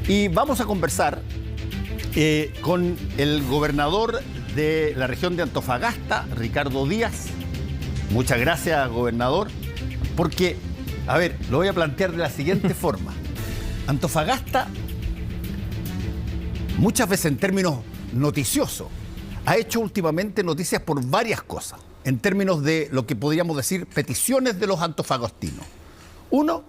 Y vamos a conversar con el gobernador de la región de Antofagasta, Ricardo Díaz. Muchas gracias, gobernador, porque, a ver, lo voy a plantear de la siguiente forma. Antofagasta, muchas veces en términos noticiosos, ha hecho últimamente noticias por varias cosas, en términos de lo que podríamos decir peticiones de los antofagastinos. Uno,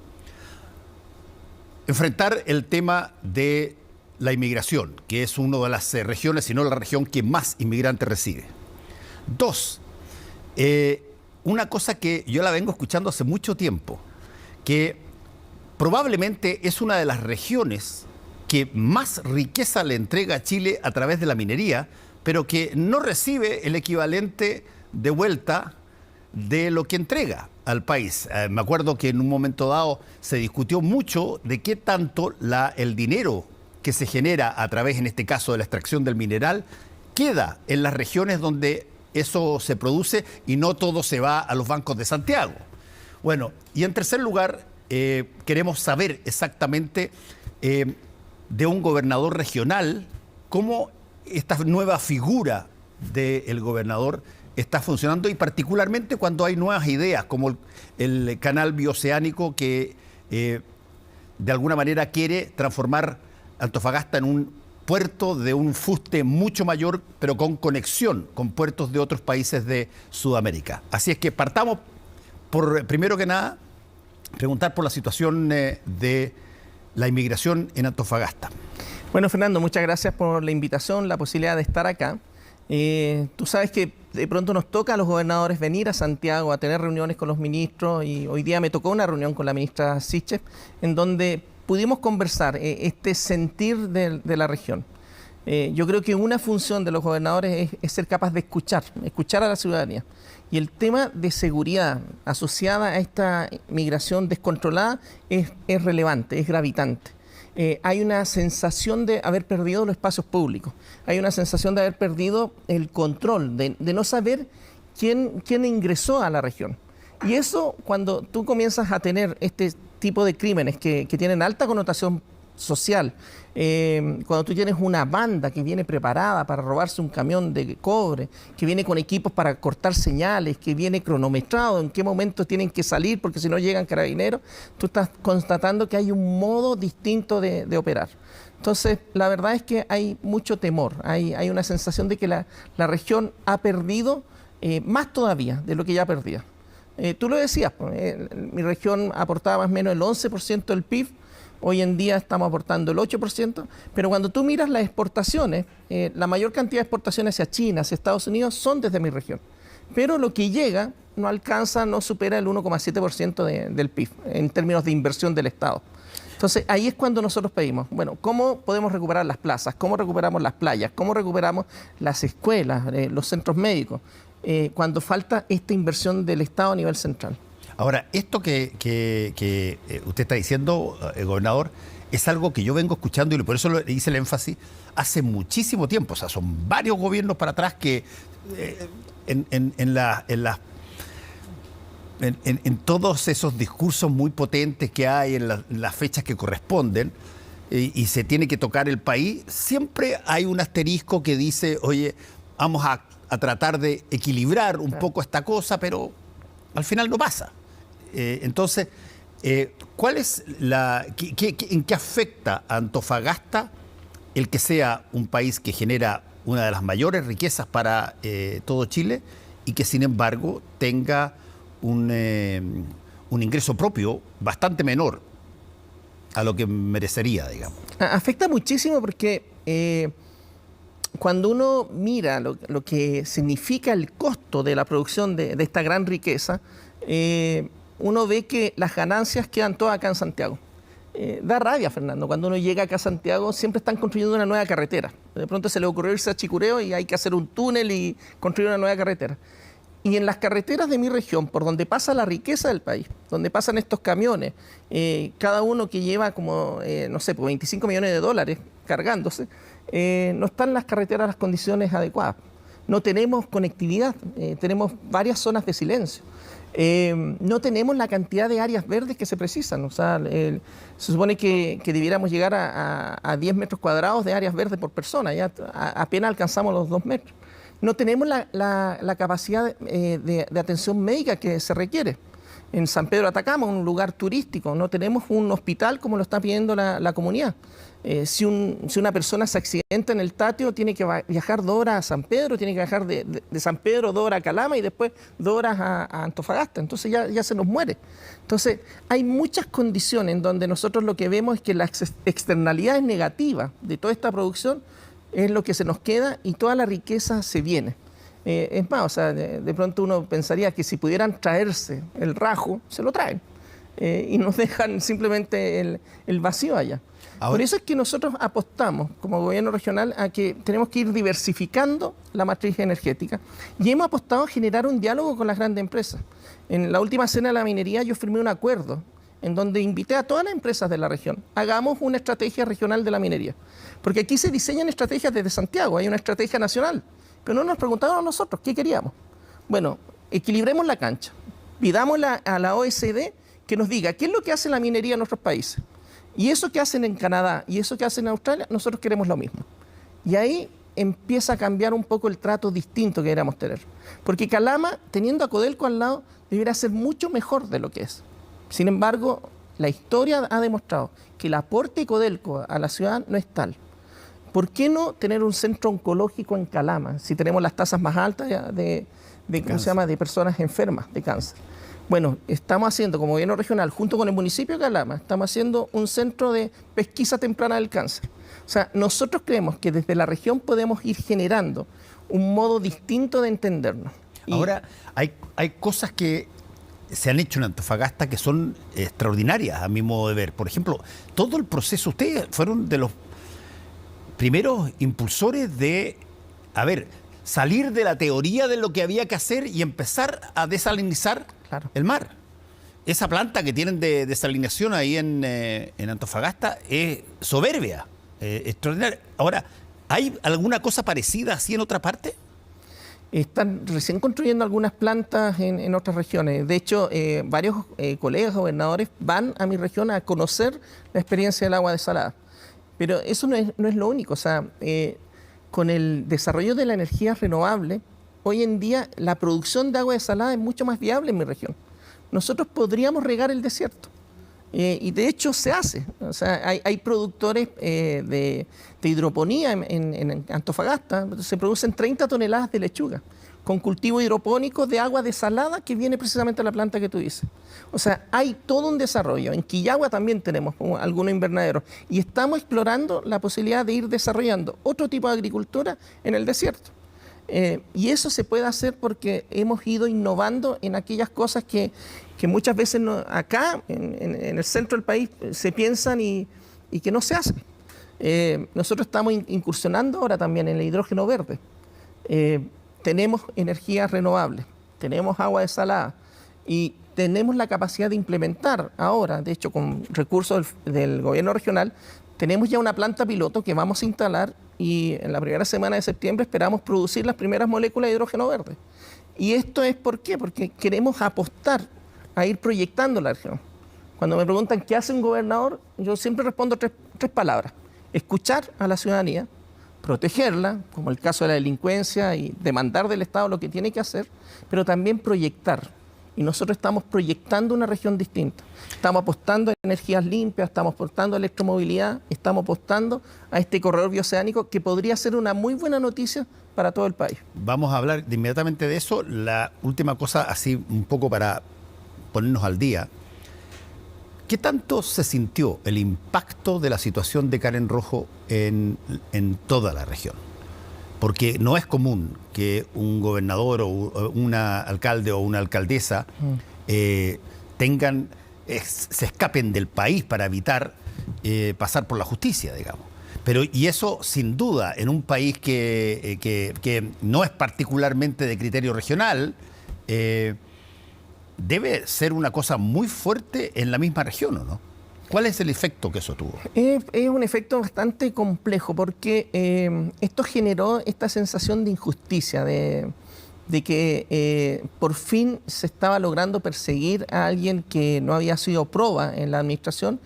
enfrentar el tema de la inmigración, que es una de las regiones, si no la región que más inmigrantes recibe. Dos, una cosa que yo la vengo escuchando hace mucho tiempo, que probablemente es una de las regiones que más riqueza le entrega a Chile a través de la minería, pero que no recibe el equivalente de vuelta de lo que entrega al país. Me acuerdo que en un momento dado se discutió mucho de qué tanto el dinero que se genera a través, en este caso, de la extracción del mineral, queda en las regiones donde eso se produce y no todo se va a los bancos de Santiago. Bueno, y en tercer lugar, queremos saber exactamente de un gobernador regional cómo esta nueva figura del gobernador está funcionando, y particularmente cuando hay nuevas ideas, como el canal bioceánico que de alguna manera quiere transformar Antofagasta en un puerto de un fuste mucho mayor, pero con conexión con puertos de otros países de Sudamérica. Así es que partamos por, primero que nada, preguntar por la situación de la inmigración en Antofagasta. Bueno, Fernando, muchas gracias por la invitación, la posibilidad de estar acá. Tú sabes que de pronto nos toca a los gobernadores venir a Santiago a tener reuniones con los ministros, y hoy día me tocó una reunión con la ministra Sichel, en donde pudimos conversar este sentir de la región. Yo creo que una función de los gobernadores es ser capaz de escuchar a la ciudadanía. Y el tema de seguridad asociada a esta migración descontrolada es relevante, es gravitante. Hay una sensación de haber perdido los espacios públicos, hay una sensación de haber perdido el control, de no saber quién ingresó a la región. Y eso, cuando tú comienzas a tener este tipo de crímenes que tienen alta connotación social, cuando tú tienes una banda que viene preparada para robarse un camión de cobre, que viene con equipos para cortar señales, que viene cronometrado en qué momento tienen que salir porque si no llegan carabineros, tú estás constatando que hay un modo distinto de operar. Entonces, la verdad es que hay mucho temor, hay una sensación de que la región ha perdido más todavía de lo que ya perdía. Tú lo decías, mi región aportaba más o menos el 11% del PIB, hoy en día estamos aportando el 8%, pero cuando tú miras las exportaciones, la mayor cantidad de exportaciones hacia China, hacia Estados Unidos, son desde mi región. Pero lo que llega no alcanza, no supera el 1,7% del PIB, en términos de inversión del Estado. Entonces, ahí es cuando nosotros pedimos, bueno, ¿cómo podemos recuperar las plazas? ¿Cómo recuperamos las playas? ¿Cómo recuperamos las escuelas, los centros médicos? Cuando falta esta inversión del Estado a nivel central. Ahora, esto que usted está diciendo, gobernador, es algo que yo vengo escuchando, y por eso le hice el énfasis, hace muchísimo tiempo. O sea, son varios gobiernos para atrás que en todos esos discursos muy potentes que hay en las fechas que corresponden, y se tiene que tocar el país, siempre hay un asterisco que dice, oye, vamos a tratar de equilibrar un poco esta cosa, pero al final no pasa. Entonces, ¿cuál es en qué afecta a Antofagasta el que sea un país que genera una de las mayores riquezas para todo Chile y que, sin embargo, tenga un ingreso propio bastante menor a lo que merecería, digamos? Afecta muchísimo porque cuando uno mira lo que significa el costo de la producción de esta gran riqueza, uno ve que las ganancias quedan todas acá en Santiago. Da rabia, Fernando, cuando uno llega acá a Santiago siempre están construyendo una nueva carretera. De pronto se le ocurrió irse a Chicureo y hay que hacer un túnel y construir una nueva carretera. Y en las carreteras de mi región, por donde pasa la riqueza del país, donde pasan estos camiones, cada uno que lleva como, no sé, pues 25 millones de dólares cargándose, no están las carreteras en las condiciones adecuadas. no tenemos conectividad, tenemos varias zonas de silencio. No tenemos la cantidad de áreas verdes que se precisan. O sea, se supone que debiéramos llegar a 10 metros cuadrados de áreas verdes por persona, ya apenas alcanzamos los 2 metros. No tenemos la capacidad de atención médica que se requiere. En San Pedro de Atacama, un lugar turístico, no tenemos un hospital como lo está pidiendo la comunidad. Si una persona se accidenta en el Tatio, tiene que viajar 2 horas a San Pedro, tiene que viajar de San Pedro 2 horas a Calama y después 2 horas a Antofagasta. Entonces ya se nos muere. Entonces hay muchas condiciones en donde nosotros lo que vemos es que las externalidades negativas de toda esta producción es lo que se nos queda y toda la riqueza se viene. Es más, o sea, de pronto uno pensaría que si pudieran traerse el rajo, se lo traen y nos dejan simplemente el vacío allá. Ahora, por eso es que nosotros apostamos como gobierno regional a que tenemos que ir diversificando la matriz energética y hemos apostado a generar un diálogo con las grandes empresas. En la última cena de la minería yo firmé un acuerdo en donde invité a todas las empresas de la región. Hagamos una estrategia regional de la minería, porque aquí se diseñan estrategias desde Santiago, hay una estrategia nacional. Pero no nos preguntaron a nosotros qué queríamos. Bueno, equilibremos la cancha. Pidamos a la OECD que nos diga qué es lo que hace la minería en nuestros países. Y eso que hacen en Canadá y eso que hacen en Australia, nosotros queremos lo mismo. Y ahí empieza a cambiar un poco el trato distinto que queríamos tener. Porque Calama, teniendo a Codelco al lado, debería ser mucho mejor de lo que es. Sin embargo, la historia ha demostrado que el aporte de Codelco a la ciudad no es tal. ¿Por qué no tener un centro oncológico en Calama si tenemos las tasas más altas de personas enfermas de cáncer? Bueno, estamos haciendo como gobierno regional, junto con el municipio de Calama, estamos haciendo un centro de pesquisa temprana del cáncer. O sea, nosotros creemos que desde la región podemos ir generando un modo distinto de entendernos. Ahora, hay cosas que se han hecho en Antofagasta que son extraordinarias a mi modo de ver. Por ejemplo, todo el proceso, ustedes fueron de los primeros impulsores de, salir de la teoría de lo que había que hacer y empezar a desalinizar el mar. Esa planta que tienen de desalinización ahí en Antofagasta es soberbia, extraordinaria. Ahora, ¿hay alguna cosa parecida así en otra parte? Están recién construyendo algunas plantas en otras regiones. De hecho, varios colegas gobernadores van a mi región a conocer la experiencia del agua desalada. Pero eso no es lo único. O sea, con el desarrollo de la energía renovable, hoy en día la producción de agua desalada es mucho más viable en mi región. Nosotros podríamos regar el desierto. Y de hecho se hace. O sea, hay productores de hidroponía en Antofagasta. Se producen 30 toneladas de lechuga con cultivo hidropónico de agua desalada que viene precisamente a la planta que tú dices. O sea, hay todo un desarrollo. En Quillagua también tenemos algunos invernaderos y estamos explorando la posibilidad de ir desarrollando otro tipo de agricultura en el desierto. Y eso se puede hacer porque hemos ido innovando en aquellas cosas que muchas veces acá, en el centro del país, se piensan y que no se hacen. Nosotros estamos incursionando ahora también en el hidrógeno verde. Tenemos energías renovables, tenemos agua desalada y tenemos la capacidad de implementar ahora, de hecho con recursos del gobierno regional, tenemos ya una planta piloto que vamos a instalar y en la primera semana de septiembre esperamos producir las primeras moléculas de hidrógeno verde. ¿Y esto es por qué? Porque queremos apostar a ir proyectando la región. Cuando me preguntan qué hace un gobernador, yo siempre respondo tres palabras. Escuchar a la ciudadanía, protegerla, como el caso de la delincuencia, y demandar del Estado lo que tiene que hacer, pero también proyectar. Y nosotros estamos proyectando una región distinta. Estamos apostando a energías limpias, estamos apostando a electromovilidad, estamos apostando a este corredor bioceánico que podría ser una muy buena noticia para todo el país. Vamos a hablar inmediatamente de eso. La última cosa, así un poco para ponernos al día. ¿Qué tanto se sintió el impacto de la situación de Karen Rojo en toda la región? Porque no es común que un gobernador o un alcalde o una alcaldesa se escapen del país para evitar pasar por la justicia, digamos. Y eso, sin duda, en un país que no es particularmente de criterio regional, debe ser una cosa muy fuerte en la misma región, ¿o no? ¿Cuál es el efecto que eso tuvo? Es un efecto bastante complejo porque esto generó esta sensación de injusticia, de que por fin se estaba logrando perseguir a alguien que no había sido proba en la administración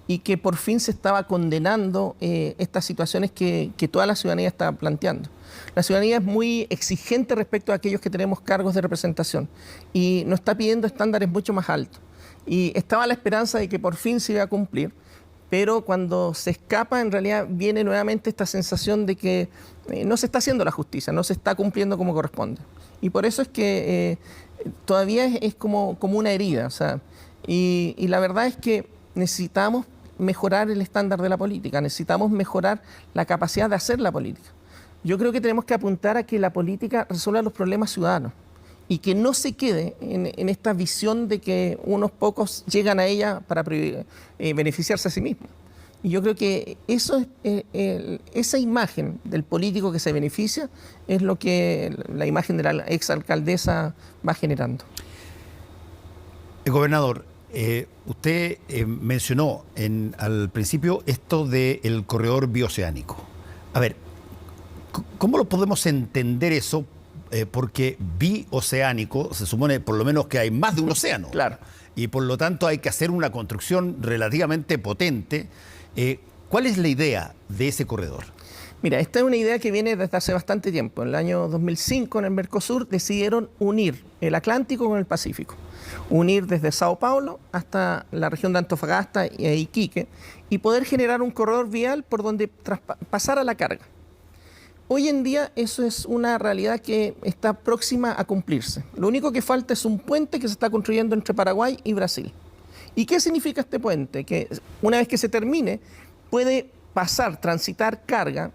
y que por fin se estaba condenando estas situaciones que toda la ciudadanía estaba planteando. La ciudadanía es muy exigente respecto a aquellos que tenemos cargos de representación y nos está pidiendo estándares mucho más altos. Y estaba la esperanza de que por fin se iba a cumplir, pero cuando se escapa, en realidad viene nuevamente esta sensación de que no se está haciendo la justicia, no se está cumpliendo como corresponde. Y por eso es que todavía es como una herida. O sea, y la verdad es que necesitamos mejorar el estándar de la política, necesitamos mejorar la capacidad de hacer la política. Yo creo que tenemos que apuntar a que la política resuelva los problemas ciudadanos y que no se quede en esta visión de que unos pocos llegan a ella para beneficiarse a sí mismos. Y yo creo que esa imagen del político que se beneficia es lo que la imagen de la exalcaldesa va generando. Gobernador, usted mencionó al principio esto del corredor bioceánico. A ver, ¿cómo lo podemos entender eso? Porque bioceánico se supone por lo menos que hay más de un océano. Claro. Y por lo tanto hay que hacer una construcción relativamente potente. ¿Cuál es la idea de ese corredor? Mira, esta es una idea que viene desde hace bastante tiempo. En el año 2005 en el Mercosur decidieron unir el Atlántico con el Pacífico. Unir desde Sao Paulo hasta la región de Antofagasta e Iquique y poder generar un corredor vial por donde pasara la carga. Hoy en día eso es una realidad que está próxima a cumplirse. Lo único que falta es un puente que se está construyendo entre Paraguay y Brasil. ¿Y qué significa este puente? Que una vez que se termine, puede transitar carga,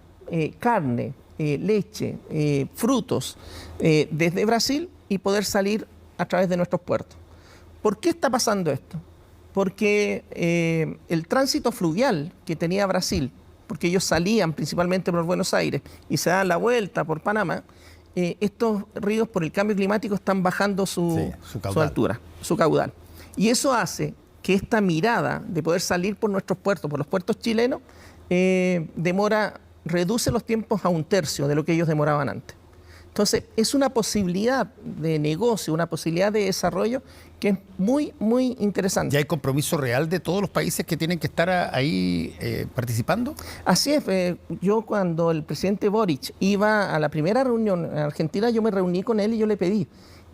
carne, leche, frutos desde Brasil y poder salir a través de nuestros puertos. ¿Por qué está pasando esto? Porque el tránsito fluvial que tenía Brasil, porque ellos salían principalmente por Buenos Aires y se daban la vuelta por Panamá, estos ríos por el cambio climático están bajando su altura, su caudal. Y eso hace que esta mirada de poder salir por nuestros puertos, por los puertos chilenos, reduce los tiempos a 1/3 de lo que ellos demoraban antes. Entonces, es una posibilidad de negocio, una posibilidad de desarrollo que es muy, muy interesante. ¿Ya hay compromiso real de todos los países que tienen que estar ahí participando? Así es. Yo cuando el presidente Boric iba a la primera reunión en Argentina, yo me reuní con él y yo le pedí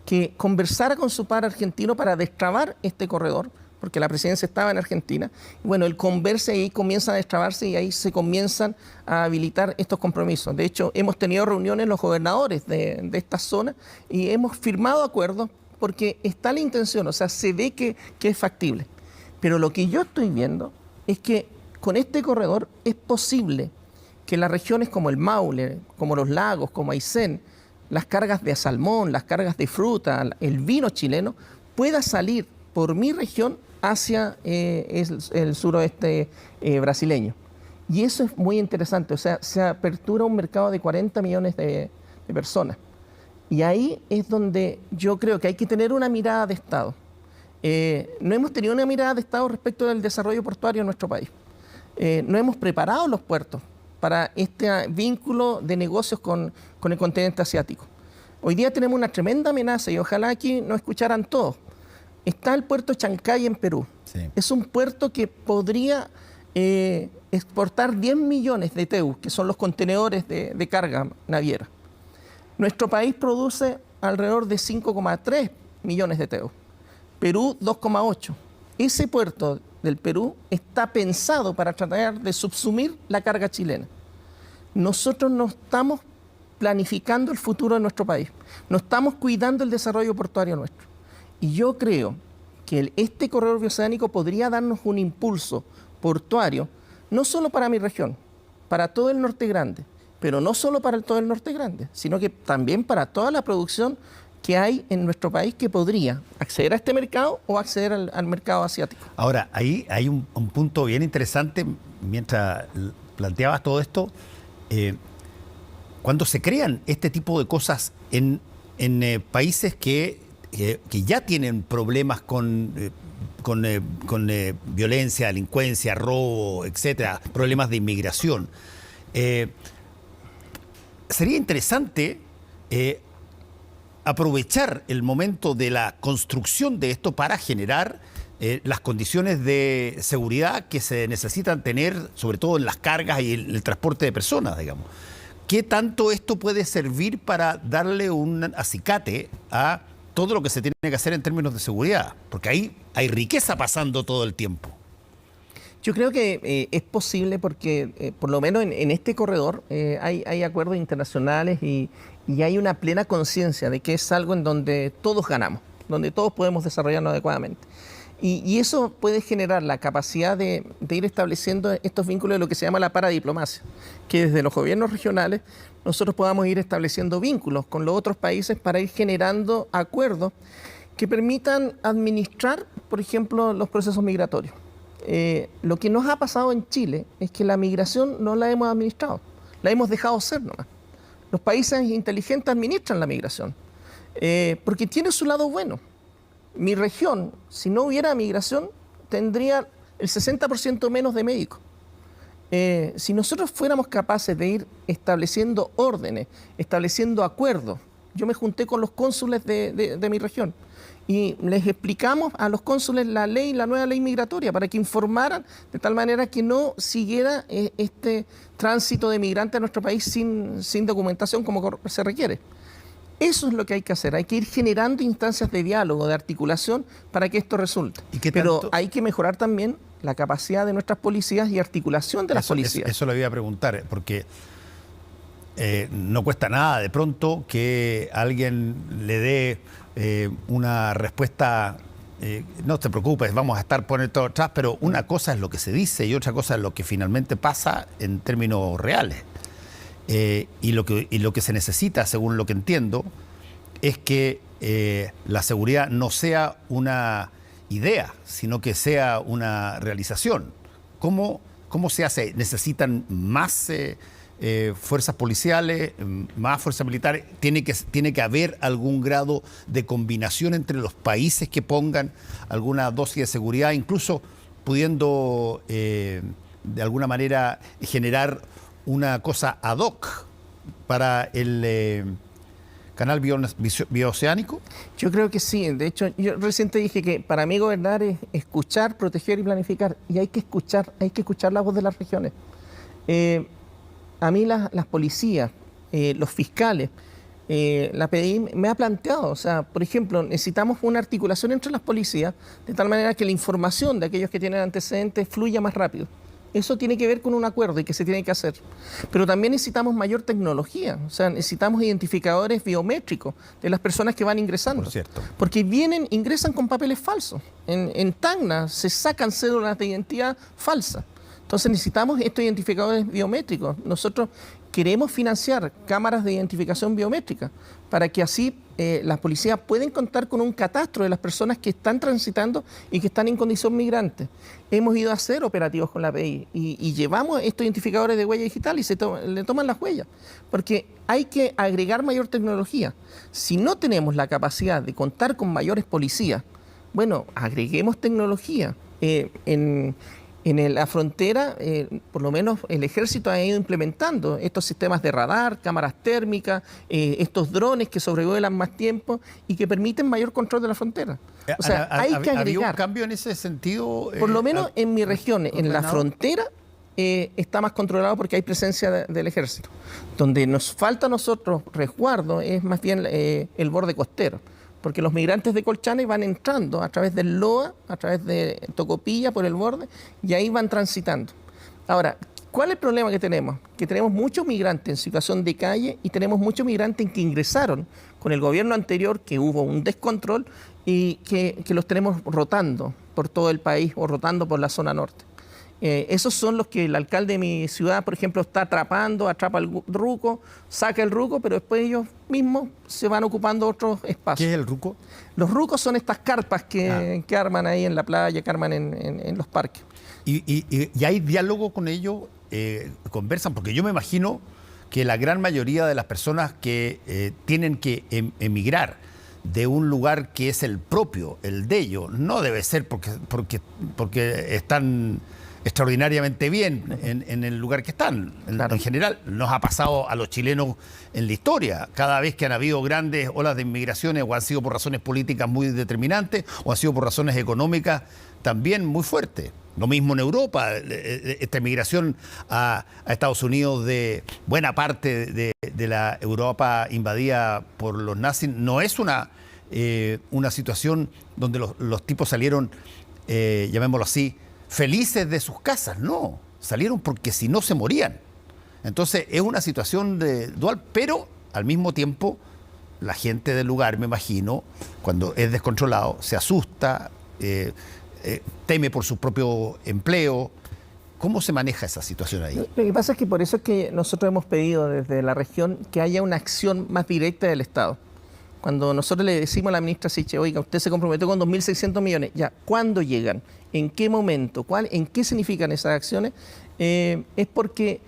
que conversara con su par argentino para destrabar este corredor, porque la presidencia estaba en Argentina. Bueno, él conversa y ahí comienza a destrabarse y ahí se comienzan a habilitar estos compromisos. De hecho, hemos tenido reuniones los gobernadores de esta zona y hemos firmado acuerdos porque está la intención, o sea, se ve que es factible. Pero lo que yo estoy viendo es que con este corredor es posible que las regiones como el Maule, como los lagos, como Aysén, las cargas de salmón, las cargas de fruta, el vino chileno, pueda salir por mi región hacia el suroeste brasileño. Y eso es muy interesante, o sea, se apertura un mercado de 40 millones de personas. Y ahí es donde yo creo que hay que tener una mirada de Estado. No hemos tenido una mirada de Estado respecto del desarrollo portuario en nuestro país. No hemos preparado los puertos para este vínculo de negocios con el continente asiático. Hoy día tenemos una tremenda amenaza y ojalá aquí nos escucharan todos. Está el puerto Chancay en Perú. Sí. Es un puerto que podría exportar 10 millones de TEU, que son los contenedores de carga naviera. Nuestro país produce alrededor de 5,3 millones de TEU. Perú, 2,8. Ese puerto del Perú está pensado para tratar de subsumir la carga chilena. Nosotros no estamos planificando el futuro de nuestro país. No estamos cuidando el desarrollo portuario nuestro. Y yo creo que este corredor bioceánico podría darnos un impulso portuario, no solo para mi región, para todo el Norte Grande, pero no solo para todo el Norte Grande, sino que también para toda la producción que hay en nuestro país que podría acceder a este mercado o acceder al mercado asiático. Ahora, ahí hay un punto bien interesante, mientras planteabas todo esto, cuando se crean este tipo de cosas en países que ya tienen problemas con violencia, delincuencia, robo, etcétera, problemas de inmigración. Sería interesante aprovechar el momento de la construcción de esto para generar las condiciones de seguridad que se necesitan tener, sobre todo en las cargas y el transporte de personas, digamos. ¿Qué tanto esto puede servir para darle un acicate a todo lo que se tiene que hacer en términos de seguridad? Porque ahí hay riqueza pasando todo el tiempo. Yo creo que es posible porque, por lo menos en este corredor, hay acuerdos internacionales y hay una plena conciencia de que es algo en donde todos ganamos, donde todos podemos desarrollarnos adecuadamente. Y eso puede generar la capacidad de ir estableciendo estos vínculos de lo que se llama la paradiplomacia, que desde los gobiernos regionales nosotros podamos ir estableciendo vínculos con los otros países para ir generando acuerdos que permitan administrar, por ejemplo, los procesos migratorios. Lo que nos ha pasado en Chile es que la migración no la hemos administrado, la hemos dejado ser nomás. Los países inteligentes administran la migración, porque tiene su lado bueno. Mi región, si no hubiera migración, tendría el 60% menos de médicos. Si nosotros fuéramos capaces de ir estableciendo órdenes, estableciendo acuerdos, yo me junté con los cónsules de mi región y les explicamos a los cónsules la nueva ley migratoria para que informaran de tal manera que no siguiera este tránsito de migrantes a nuestro país sin documentación como se requiere. Eso es lo que hay que hacer, hay que ir generando instancias de diálogo, de articulación para que esto resulte. Pero hay que mejorar también la capacidad de nuestras policías y articulación de las policías. Eso le iba a preguntar, porque no cuesta nada de pronto que alguien le dé una respuesta, no te preocupes, vamos a estar poniendo todo atrás, pero una cosa es lo que se dice y otra cosa es lo que finalmente pasa en términos reales. Y lo que se necesita, según lo que entiendo, es que la seguridad no sea una idea, sino que sea una realización. ¿Cómo se hace? ¿Necesitan más fuerzas policiales, más fuerzas militares? ¿Tiene que haber algún grado de combinación entre los países que pongan alguna dosis de seguridad, incluso pudiendo de alguna manera generar una cosa ad hoc para el canal bioceánico? Yo creo que sí. De hecho, yo recién te dije que para mí gobernar es escuchar, proteger y planificar. Y hay que escuchar la voz de las regiones. A mí las policías, los fiscales, la PDI me ha planteado, o sea, por ejemplo, necesitamos una articulación entre las policías de tal manera que la información de aquellos que tienen antecedentes fluya más rápido. Eso tiene que ver con un acuerdo y que se tiene que hacer. Pero también necesitamos mayor tecnología, o sea, necesitamos identificadores biométricos de las personas que van ingresando. Por cierto. Porque ingresan con papeles falsos. En Tacna se sacan cédulas de identidad falsas. Entonces necesitamos estos identificadores biométricos. Nosotros queremos financiar cámaras de identificación biométrica para que así las policías pueden contar con un catastro de las personas que están transitando y que están en condición migrante. Hemos ido a hacer operativos con la PDI y llevamos estos identificadores de huella digital y le toman las huellas, porque hay que agregar mayor tecnología. Si no tenemos la capacidad de contar con mayores policías, bueno, agreguemos tecnología. En la frontera, por lo menos el ejército ha ido implementando estos sistemas de radar, cámaras térmicas, estos drones que sobrevuelan más tiempo y que permiten mayor control de la frontera. O sea, hay que agregar. ¿Había un cambio en ese sentido? Por lo menos en mi región, en la frontera, está más controlado porque hay presencia del ejército. Donde nos falta a nosotros resguardo es más bien el borde costero. Porque los migrantes de Colchane van entrando a través del Loa, a través de Tocopilla, por el borde, y ahí van transitando. Ahora, ¿cuál es el problema que tenemos? Que tenemos muchos migrantes en situación de calle y tenemos muchos migrantes que ingresaron con el gobierno anterior, que hubo un descontrol y que los tenemos rotando por todo el país o rotando por la zona norte. Esos son los que el alcalde de mi ciudad, por ejemplo, está atrapa el ruco, saca el ruco, pero después ellos mismos se van ocupando otros espacios. ¿Qué es el ruco? Los rucos son estas carpas que arman ahí en la playa, que arman en los parques. ¿Y hay diálogo con ellos? ¿Conversan? Porque yo me imagino que la gran mayoría de las personas que tienen que emigrar de un lugar que es el propio, el de ellos. No debe ser porque están extraordinariamente bien en el lugar que están. Claro. En general, nos ha pasado a los chilenos en la historia. Cada vez que han habido grandes olas de inmigraciones, o han sido por razones políticas muy determinantes, o han sido por razones económicas también muy fuertes. Lo mismo en Europa, esta inmigración a Estados Unidos de buena parte de la Europa invadida por los nazis no es una situación donde los tipos salieron, llamémoslo así, felices de sus casas. No, salieron porque si no se morían. Entonces es una situación dual, pero al mismo tiempo la gente del lugar, me imagino, cuando es descontrolado, se asusta, teme por su propio empleo. ¿Cómo se maneja esa situación ahí? Lo que pasa es que por eso es que nosotros hemos pedido desde la región que haya una acción más directa del Estado. Cuando nosotros le decimos a la ministra Sichel, oiga, usted se comprometió con 2.600 millones, ya, ¿cuándo llegan? ¿En qué momento? ¿En qué significan esas acciones? Es porque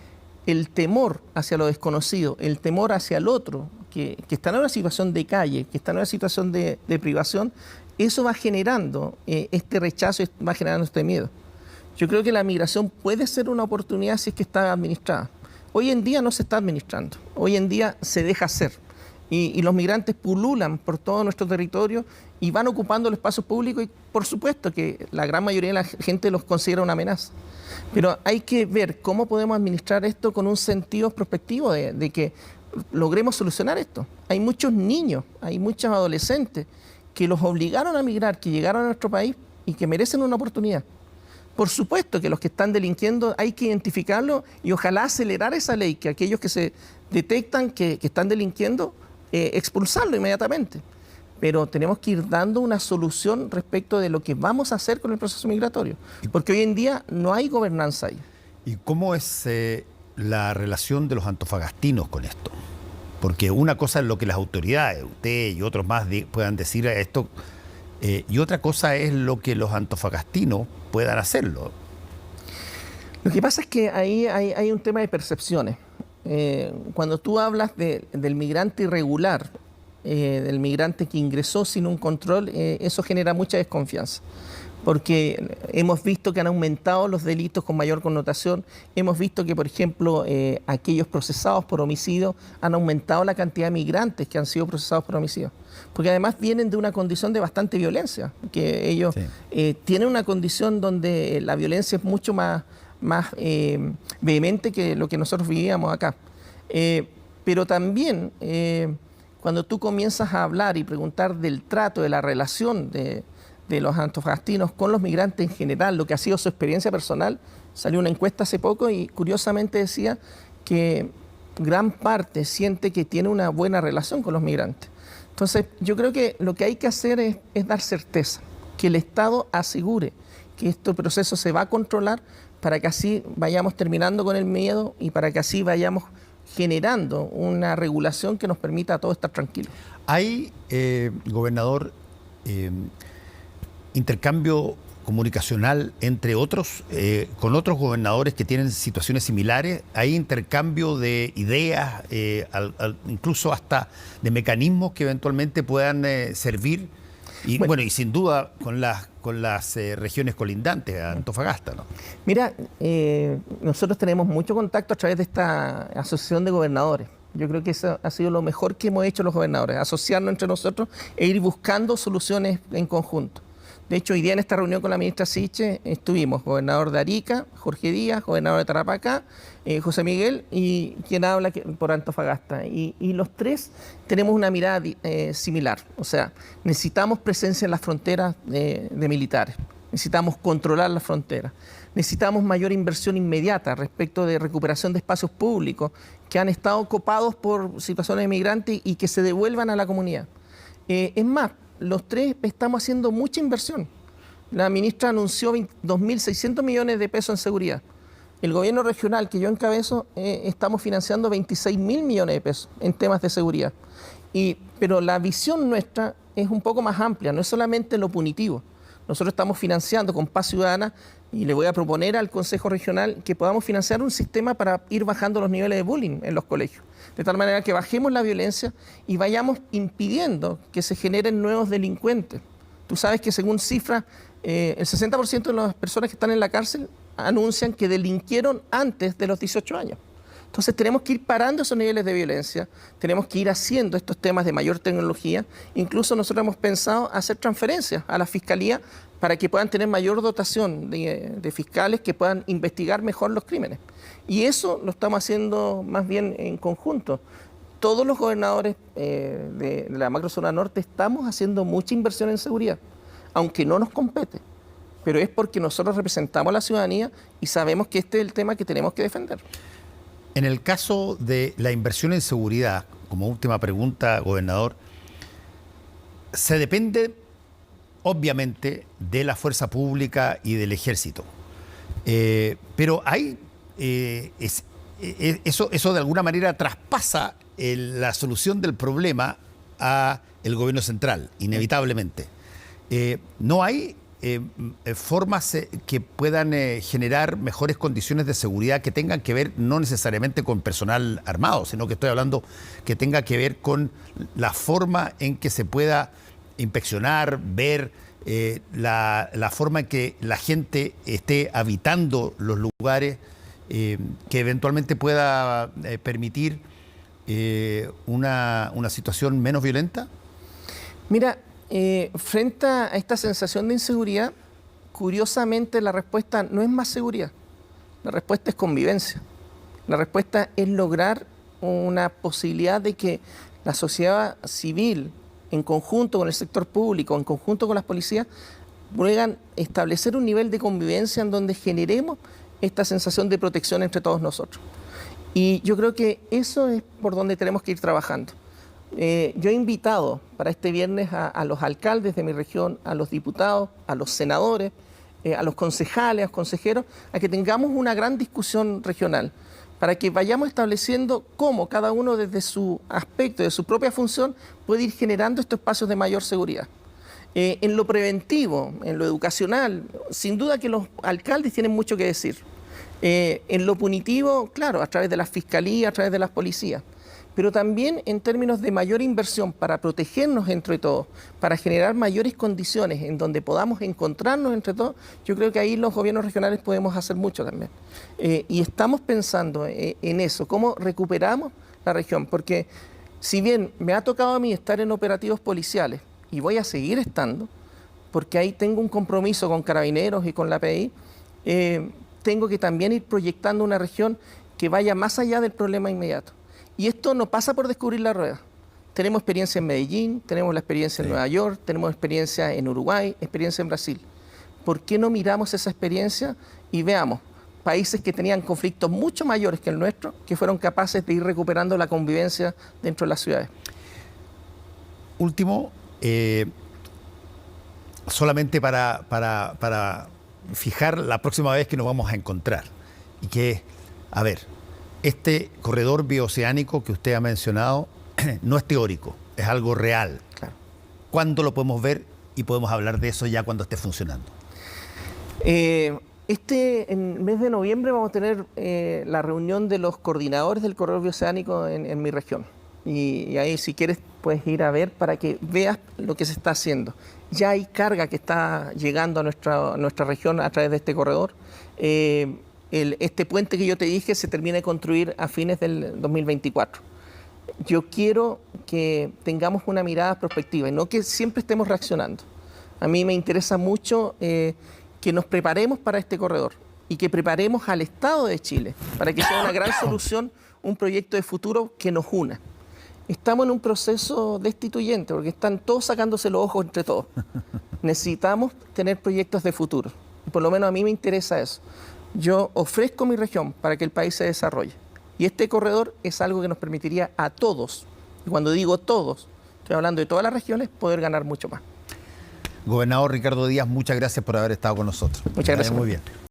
el temor hacia lo desconocido, el temor hacia el otro, que está en una situación de calle, que está en una situación de privación, eso va generando este rechazo, va generando este miedo. Yo creo que la migración puede ser una oportunidad si es que está administrada. Hoy en día no se está administrando, hoy en día se deja hacer. Y los migrantes pululan por todo nuestro territorio y van ocupando el espacio público, y por supuesto que la gran mayoría de la gente los considera una amenaza. Pero hay que ver cómo podemos administrar esto con un sentido prospectivo de que logremos solucionar esto. Hay muchos niños, hay muchos adolescentes que los obligaron a migrar, que llegaron a nuestro país y que merecen una oportunidad. Por supuesto que los que están delinquiendo hay que identificarlos y ojalá acelerar esa ley, que aquellos que se detectan que están delinquiendo, expulsarlo inmediatamente. Pero tenemos que ir dando una solución respecto de lo que vamos a hacer con el proceso migratorio, porque hoy en día no hay gobernanza ahí. ¿Y cómo es la relación de los antofagastinos con esto? Porque una cosa es lo que las autoridades, usted y otros más, puedan decir a esto, y otra cosa es lo que los antofagastinos puedan hacerlo. Lo que pasa es que ahí hay un tema de percepciones. Cuando tú hablas del migrante irregular, del migrante que ingresó sin un control, eso genera mucha desconfianza. Porque hemos visto que han aumentado los delitos con mayor connotación, hemos visto que, por ejemplo, aquellos procesados por homicidio han aumentado la cantidad de migrantes que han sido procesados por homicidio. Porque además vienen de una condición de bastante violencia, que ellos tienen una condición donde la violencia es mucho más vehemente que lo que nosotros vivíamos acá. Pero también cuando tú comienzas a hablar y preguntar del trato, de la relación de los antofagastinos con los migrantes en general, lo que ha sido su experiencia personal, salió una encuesta hace poco y curiosamente decía que gran parte siente que tiene una buena relación con los migrantes. Entonces yo creo que lo que hay que hacer es dar certeza, que el Estado asegure que este proceso se va a controlar para que así vayamos terminando con el miedo y para que así vayamos generando una regulación que nos permita a todos estar tranquilos. Hay, gobernador, intercambio comunicacional entre otros, con otros gobernadores que tienen situaciones similares. Hay intercambio de ideas, incluso hasta de mecanismos que eventualmente puedan servir. Y bueno, y sin duda con las regiones colindantes a Antofagasta, ¿no? Mira, nosotros tenemos mucho contacto a través de esta asociación de gobernadores. Yo creo que eso ha sido lo mejor que hemos hecho los gobernadores, asociarnos entre nosotros e ir buscando soluciones en conjunto. De hecho, hoy día en esta reunión con la ministra Sichel estuvimos gobernador de Arica, Jorge Díaz, gobernador de Tarapacá, José Miguel y quien habla por Antofagasta. Y los tres tenemos una mirada similar. O sea, necesitamos presencia en las fronteras de militares, necesitamos controlar las fronteras, necesitamos mayor inversión inmediata respecto de recuperación de espacios públicos que han estado copados por situaciones de migrantes y que se devuelvan a la comunidad. Es más, los tres estamos haciendo mucha inversión. La ministra anunció 2.600 millones de pesos en seguridad. El gobierno regional que yo encabezo, estamos financiando 26.000 millones de pesos en temas de seguridad. Pero la visión nuestra es un poco más amplia, no es solamente lo punitivo. nosotros estamos financiando con Paz Ciudadana y le voy a proponer al Consejo Regional que podamos financiar un sistema para ir bajando los niveles de bullying en los colegios. De tal manera que bajemos la violencia y vayamos impidiendo que se generen nuevos delincuentes. Tú sabes que según cifras, el 60% de las personas que están en la cárcel anuncian que delinquieron antes de los 18 años. Entonces tenemos que ir parando esos niveles de violencia, tenemos que ir haciendo estos temas de mayor tecnología. Incluso nosotros hemos pensado hacer transferencias a la Fiscalía para que puedan tener mayor dotación de fiscales que puedan investigar mejor los crímenes. Y eso lo estamos haciendo más bien en conjunto. Todos los gobernadores de la macrozona norte estamos haciendo mucha inversión en seguridad, aunque no nos compete. Pero es porque nosotros representamos a la ciudadanía y sabemos que este es el tema que tenemos que defender. En el caso de la inversión en seguridad, como última pregunta, gobernador, se depende obviamente de la fuerza pública y del ejército. Pero hay eso de alguna manera traspasa la solución del problema a el gobierno central, inevitablemente. No hay formas que puedan generar mejores condiciones de seguridad que tengan que ver no necesariamente con personal armado, sino que estoy hablando que tenga que ver con la forma en que se pueda inspeccionar, ver la forma en que la gente esté habitando los lugares que eventualmente pueda permitir una situación menos violenta? Mira, frente a esta sensación de inseguridad, curiosamente la respuesta no es más seguridad, la respuesta es convivencia. La respuesta es lograr una posibilidad de que la sociedad civil, en conjunto con el sector público, en conjunto con las policías, puedan establecer un nivel de convivencia en donde generemos esta sensación de protección entre todos nosotros. Y yo creo que eso es por donde tenemos que ir trabajando. Yo he invitado para este viernes a los alcaldes de mi región, a los diputados, a los senadores, a los concejales, a los consejeros, a que tengamos una gran discusión regional, para que vayamos estableciendo cómo cada uno desde su aspecto, de su propia función, puede ir generando estos espacios de mayor seguridad. En lo preventivo, en lo educacional, sin duda que los alcaldes tienen mucho que decir. En lo punitivo, claro, a través de las fiscalías, a través de las policías. Pero también en términos de mayor inversión para protegernos entre todos, para generar mayores condiciones en donde podamos encontrarnos entre todos, yo creo que ahí los gobiernos regionales podemos hacer mucho también. Y estamos pensando en eso, cómo recuperamos la región, porque si bien me ha tocado a mí estar en operativos policiales, y voy a seguir estando, porque ahí tengo un compromiso con Carabineros y con la PDI, tengo que también ir proyectando una región que vaya más allá del problema inmediato. Y esto no pasa por descubrir la rueda. Tenemos experiencia en Medellín, tenemos la experiencia en Nueva York, tenemos experiencia en Uruguay, experiencia en Brasil. ¿Por qué no miramos esa experiencia y veamos países que tenían conflictos mucho mayores que el nuestro, que fueron capaces de ir recuperando la convivencia dentro de las ciudades? Último, solamente para fijar la próxima vez que nos vamos a encontrar. Y que, a ver, este corredor bioceánico que usted ha mencionado no es teórico, es algo real. Claro. ¿Cuándo lo podemos ver y podemos hablar de eso ya cuando esté funcionando? En el mes de noviembre vamos a tener la reunión de los coordinadores del corredor bioceánico en mi región. Y ahí, si quieres, puedes ir a ver para que veas lo que se está haciendo. Ya hay carga que está llegando a nuestra región a través de este corredor. Este puente que yo te dije se termina de construir a fines del 2024. Yo quiero que tengamos una mirada prospectiva y no que siempre estemos reaccionando. A mí me interesa mucho que nos preparemos para este corredor y que preparemos al Estado de Chile para que sea una gran solución, un proyecto de futuro que nos una. Estamos en un proceso destituyente porque están todos sacándose los ojos entre todos. Necesitamos tener proyectos de futuro. Y por lo menos a mí me interesa eso. Yo ofrezco mi región para que el país se desarrolle. Y este corredor es algo que nos permitiría a todos, y cuando digo todos, estoy hablando de todas las regiones, poder ganar mucho más. Gobernador Ricardo Díaz, muchas gracias por haber estado con nosotros. Muchas gracias. Muy bien.